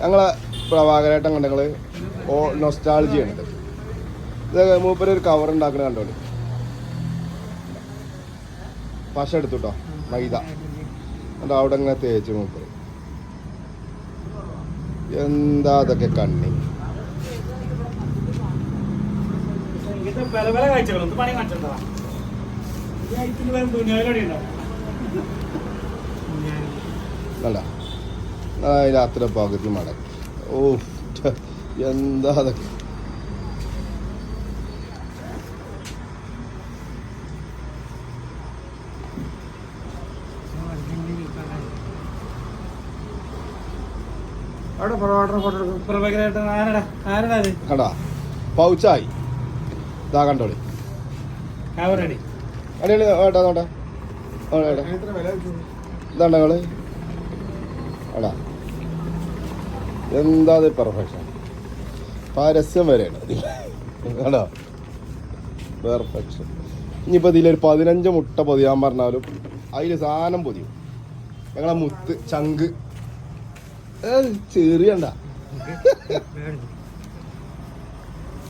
ഞങ്ങളെ പ്രഭാകരേട്ടൻ കണ്ട ഞങ്ങൾ നൊസ്റ്റാൾജിയാണ്. ഇത് മൂപ്പര് ഒരു കവർ ഉണ്ടാക്കണ കണ്ടോളി. പശ എടുത്തുട്ടോ, മൈദ എന്നിട്ട് അവിടെ ഇങ്ങനെ തേച്ച് മൂപ്പര്. എന്താ അതൊക്കെ കണ്ണി. അല്ല അതിലത്ര പകുതി മടക്കി. ഓ എന്താ അതൊക്കെ. കണ്ടാ പൗച്ചായി. ഇതാ കണ്ടോളി. അടിപൊളി. വേട്ടാ നോട്ടെ ഇതാണ്ട നിങ്ങള്. അടാ എന്താ പെർഫെക്ഷൻ. പരസ്യം വരെയാണ് കേട്ടോ. പെർഫെക്ഷൻ. ഇനിയിപ്പോൾ ഇതിലൊരു 15 മുട്ട പൊതിയാൻ പറഞ്ഞാലും അതിൽ സാധനം പൊതിയും. ഞങ്ങളെ മുത്ത് ചങ്ക് ചെറിയണ്ട